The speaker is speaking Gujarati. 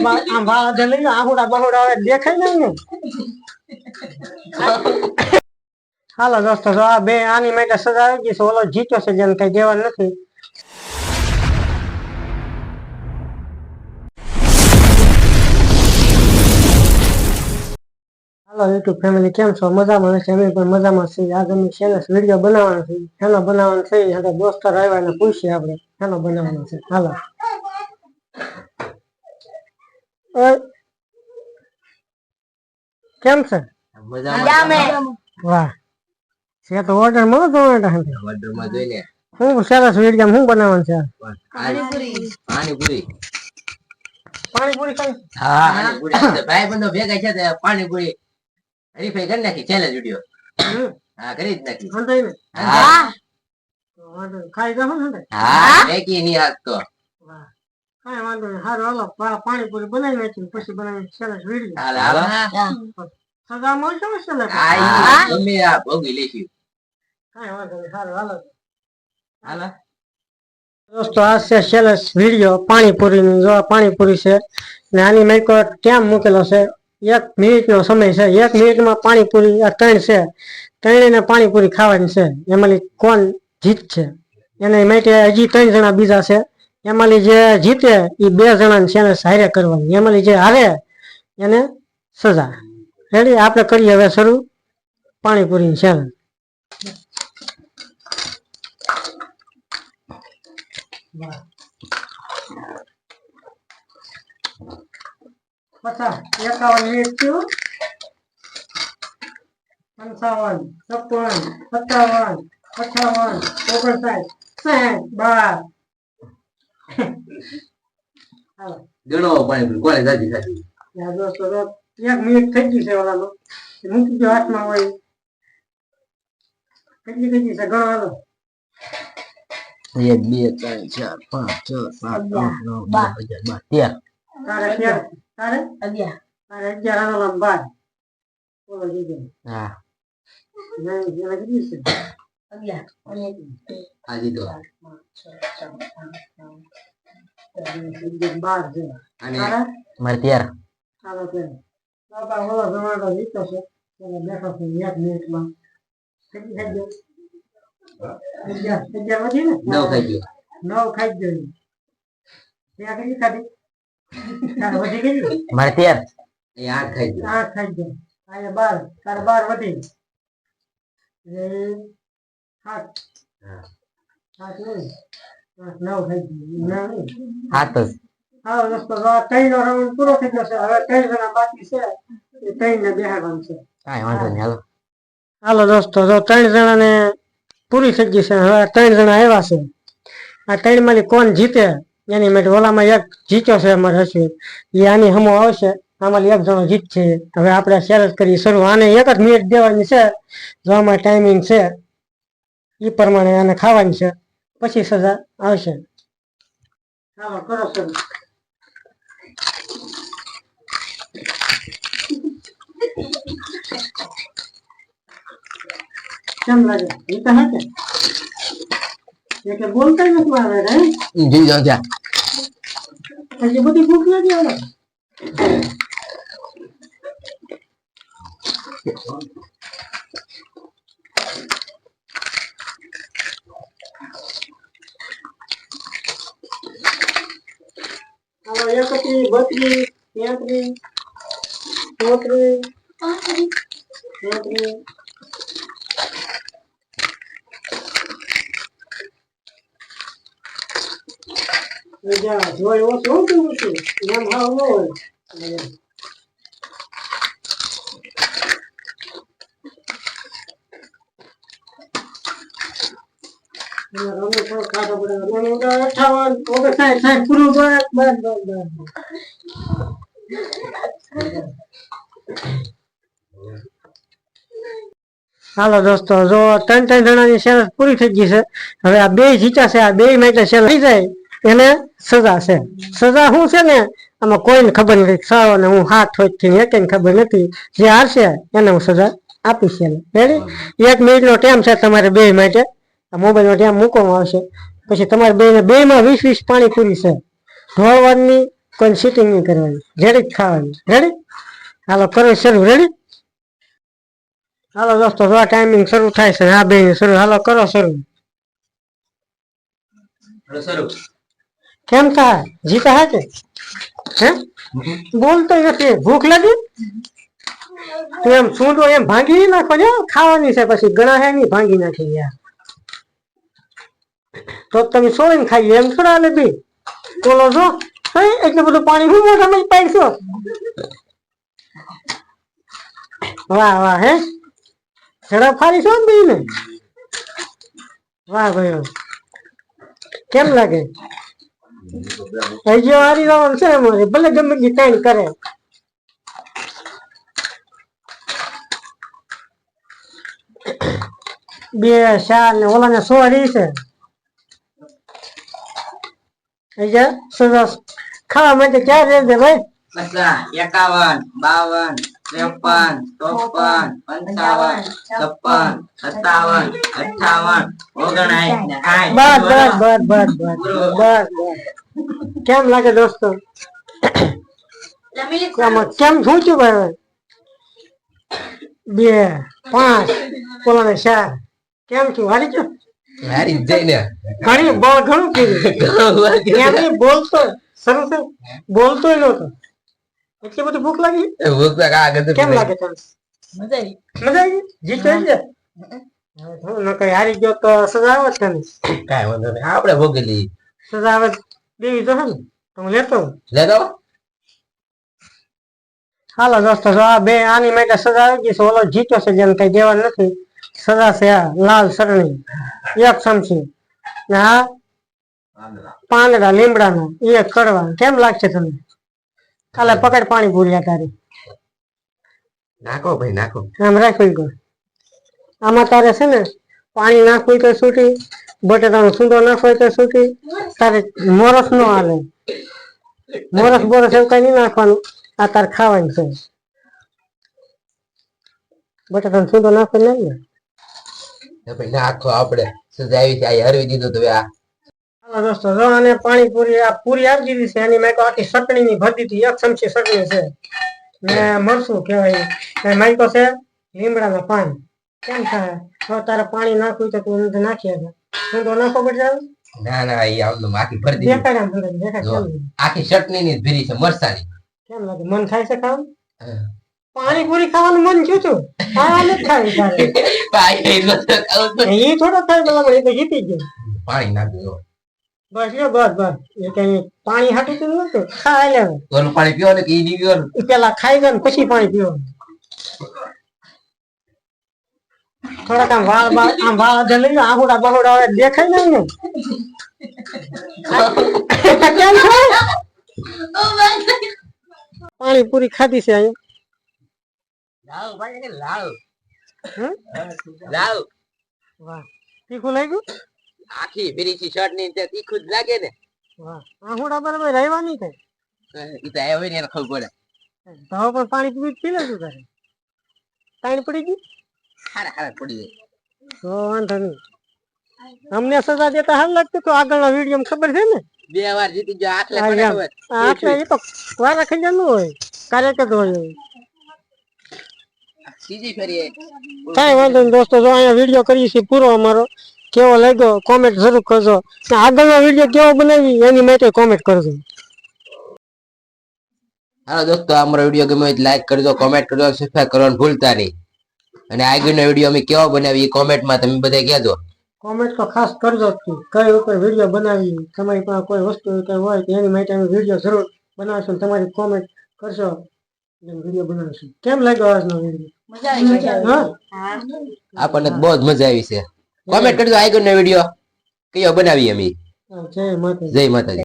આમ વાળા લઈ લો આહુડા બહુડા દેખાય નહીં ને. હાલો દોસ્તો જો આ બે આની માટે સજા આવી ગઈ છે. ઓલો જીત્યો છે જેમ કઈ દેવાનું નથી. હાલો યુટ્યુબ ફેમિલી કેમ છો? મજામાં છે? અમે પણ મજામાં છીએ. આજ અમે ચેલેન્જ વિડીયો બનાવવાનો છે. શેનો બનાવવાનો છે? એટલે દોસ્તો આવ્યા ને પૂછીએ આપણે શેનો બનાવવાનો છે. હાલો કેમ છે? વાહ છે તો ઓર્ડર મળો તો ઓર્ડર માં જોઈને હું સરસ વિડીયો શું બનાવવાનું છે? પાણીપુરી ખાઈ હા પાણીપુરી ભાઈ બંધો ભેગા છે પાણીપુરી હરીફાઈ કરી નાખી ચેલેન્જ વિડીયો. હા કરી જ નાખી. હા ખાઈ જાવ ને. હા મેકી ની આજ તો કાઈ વાંધો નહીં. હારું હાલો પાણીપુરી બનાવી નાખી પછી બનાવી સરસ વિડીયો. હાલો સગા મળશે ને સરસ. હા ગમે આ ભોગી લેશી. કાઈ વાંધો નહીં. હારું હાલો હાલો દોસ્તો આ છે સેલસ વિડીયો પાણીપુરી ની. જો પાણીપુરી છે ને આની મેં ટાઈમ મૂકેલો છે 1 મિનિટનો સમય છે. 1 મિનિટમાં પાણીપુરી આ 3 છે. 3 ને પાણીપુરી ખાવાની છે. એમાંથી કોણ જીતશે એને માટે હજી 3 જણા બીજા છે. એમાંથી જે જીતે એ 2 જણાને ચેલેન્જ હારે કરવાની. એમાંથી જે હારે એને સજા. રેડી આપણે કરીએ હવે શરૂ પાણીપુરીની ચેલેન્જ. પચાસ 51 મિનિટ થયું. 55 56 57 58 59 60 ગણો પાણીપુરી કોને જાજી ખાધી. દોસ્તો 1 મિનિટ થઈ ગઈ છે. ઓલાનો મૂકી દો હાથમાં હોય કેટલી થઈ ગઈ છે ગણો હાલો. 1 2 3 4 5 6 7 8 9 10 11 12 તારે 11 હાલો લંબાઈ બોલો જીજે. હા નહીં એને કીધું છે 11 આજી તો 12 છે. અને મારે 13 હાલો કે બાબા ઓલો જમાડો જીતો છે. એને બેઠો છે 1 મિનિટમાં કેટલી ખાઈ ગયો? 11 વધી ને 9 ખાઈ ગયો. 9 ખાઈ ગયો. ત્યાં કેટલી ખાધી? તારે વધી ગઈ? મારે 13 એ 8 ખાઈ ગયો. 8 ખાઈ ગયો. અહીંયા 12 તારે 12 વધી એ 8 હા 8 નહીં 8 9 ખાઈ ગયો. 7 હા દોસ્તો આ 3 નો રાઉન્ડ પૂરો થઈ ગયો છે. હવે 3 જણા બાકી છે. એ 3 ને બેહાડવાનું છે. કાઈ વાંધો નહીં હાલો. હાલો દોસ્તો જો 3 જણાને પૂરી થઈ ગઈ છે. હવે 3 જણા આવ્યા છે. આ 3 માંથી કોણ જીતે એની માટે ઓલામાં એક જીત્યો છે અમારે હશે એ આની હમો આવશે. આમાંથી 1 જણો જીતશે. હવે આપણે ચેલેન્જ કરી શરૂ. આને 1 જ મિનિટ દેવાની છે. જો આમાં ટાઈમિંગ છે એ પ્રમાણે આને ખાવાની છે પછી સજા આવશે. હાલો કરો શરૂ. કેમ લાગે? જીતા હે કે એટલે બોલતા નથી આવે રે. જી જાવ જા હજી બધી ભૂખ લાગી આવે. હાલો 31 32 33 34 33 જા જોઈ ઓ શું કરું છું એમ હાવ ન હોય. રમે તો ખાધો પડે. 58 59 પૂરું બસ. હાલો દોસ્તો જો 3 જણાની ચેલેન્જ પૂરી થઈ ગઈ છે. હવે આ 2 જીત્યા છે. આ 2 માટે ચેલેન્જ થઈ જાય એને સજા છે. સજા શું છે ને આમાં કોઈને ખબર નથી. સારો ને હું હાથ હોય થી એકને ખબર નથી. જે હારશે એને હું સજા આપીશ. રેડી 1 મિનિટનો ટાઈમ છે તમારે 2 માટે. આ મોબાઈલનો ટાઈમ મૂકવામાં આવશે. પછી તમારે 2 માં 20 પાણીપુરી છે. ઢોળવાની કોઈ સીટિંગ નહીં કરવાની, રેડી જ ખાવાની. રેડી? હાલો કરો શરૂ. રેડી? હાલો દોસ્તો, જો ટાઈમિંગ શરૂ થાય છે. હા બે શરૂ. હાલો કરો શરૂ. કેમ થાય? જીતા હે કે? હે? બોલતો નથી. ભૂખ લાગી? તું એમ સૂંદો એમ ભાંગી નાખો ને, ખાવાની છે પછી ઘણા હે નહીં ભાંગી નાખી યાર. તો તમે સોળીને ખાઈ એમ થોડા હાલે બી. બોલો છો એટલું બધું પાણી હું મોઢામાં પાડશો? વાહ વાહ. હે ઝડપ ફારી છો બી ને? વાહ ભાઈ. કેમ લાગે? હજી હારી જવાનું છે અમારે, ભલે ગમે તે ટાઈમ કરે. બે 4 ને ઓલા ને 100 રહી છે. સરસ. ખાવા માટે ક્યાં રહેશે ભાઈ? 51, 52, 53, 54, 55, 56, 57, 58, બસ. કેમ લાગે દોસ્તો? કેમ શું છું ભાઈ? 2, 5 ઓલા ને 4. કેમ છું? હારી છું? હારી જઈને ઘણું કીધું. બોલતો શરૂ છે, બોલતો નતો. એટલી બધી ભૂખ લાગી? કેમ લાગે તને? મજા આવી? જીતો છે? કઈ હારી ગયો તો સજા આવે છે ને? કઈ વાંધો નહીં, આપણે ભોગી લઈએ. સજા આવે દેવી તો હે ને? તો હું લેતો. હાલો દોસ્તો, જો આ બે આની માટે સજા આવી ગઈ છે. ઓલો જીતો છે જેમ કઈ દેવા નથી. સજા છે આ લાલ સરણી 1 ચમચી ને આ પાંદડા લીમડાના 1 કડવા. કેમ લાગશે તમને? કાલે પકડ પાણી પૂરી તારી. નાખો ભાઈ નાખો. આમ રાખવી ગયો. આમાં તારે છે ને પાણી નાખવું તો છૂટી, બટેટાનો સૂંદો નાખવો તો છૂટી. તારે મોરસ નો હાલે. મોરસ બોરસ એવું કઈ નહીં નાખવાનું. આ તારે ખાવાની છે. બટેટાનો સૂંદો નાખવો નહીં ને ભાઈ નાખો. આપણે સજાવી છે આ હરવી દીધું તો આ. હાલો દોસ્તો, જો આને પાણીપુરી આ પૂરી આપી દીધી છે. એની મેં આખી ચટણી ની ભરી દીધી. 1 ચમચી ચટણી છે ને મરચું કહેવાય ને માઈકો છે લીમડાના પાન. કેમ થાય? હવે તારે પાણી નાખવું તો તું અંદર નાખી દે. હું તો નાખો પડશે. ના ના એ આવડું આખી ભરી દીધી. આખી ચટણી ની ભરી છે મરસાની. કેમ લાગે? મન થાય છે ખાવાનું? પાણીપુરી ખાવાનું મન થયું હતું. આ નથી ખાવી તારે. એ થોડો ખાય પેલા એ તો જીતી ગયો. પાણી નાખી દો. બસ લ્યો બસ. એ કઈ પાણી હાટું તો નતું. ખા લે. ઓલું પાણી પીવો ને કે ઈ નહીં પીવાનું? પેલા ખાઈ ગયો પછી પાણી પીવાનું. થોડાક આમ વાળ લઈ લો. આહુડા બહોડા દેખાય ને. કેમ છો? પાણીપુરી ખાધી છે અહીંયા. લાવ. વાહ, તીખું લાગ્યું? આખી ભીરીची ચટણી તે તીખું જ લાગે ને. વાહ, આહુડા બરાબર રહેવા નહીં થાય. ઈ તો આવે ને એને ખબર પડે. તો પણ પાણીપુરી પી લેતું તારે. પાણી પડી ગયું? હારા પડી જાય. તો વાંધો નહીં. અમને સજા દેતા હાલ લાગતું તો આગળના વિડીયો ખબર છે ને? 2 વાર જીતી ગયો. આખલે કોને ખબર? આખલે એ તો વારા ખંજર નું હોય. કાર્યકર હોય. સીધી ફરીએ. કઈ વાંધો નહીં દોસ્તો, જો અહીંયા વિડીયો કરીએ છીએ પૂરો અમારો. કેવો લાગ્યો કોમેન્ટ જરૂર કરજો. આગળનો વિડીયો કેવો બનાવી એની માટે કોમેન્ટ કરજો. હાલો દોસ્તો, અમારો વિડીયો ગમે તો લાઈક કરજો, કોમેન્ટ કરજો, સબસ્ક્રાઇબ કરવાનું ભૂલતા નહીં. અને આગળનો વિડીયો અમે કેવો બનાવી એ કોમેન્ટમાં તમે બધા કહેજો. કોમેન્ટ તો ખાસ કરજો કઈ ઉપર વિડીયો બનાવી. તમારી પાસે કોઈ વસ્તુ કઈ હોય તો એની માટે અમે વિડીયો જરૂર બનાવશું. તમારી કોમેન્ટ કરશો વિડીયો બનાવશું. કેમ લાગ્યો આજનો વિડીયો? આપણને બહુ જ મજા આવી છે. કોમેન્ટ કરજો આગળનો વિડીયો કયો બનાવી અમે. જય માતાજી. જય માતાજી.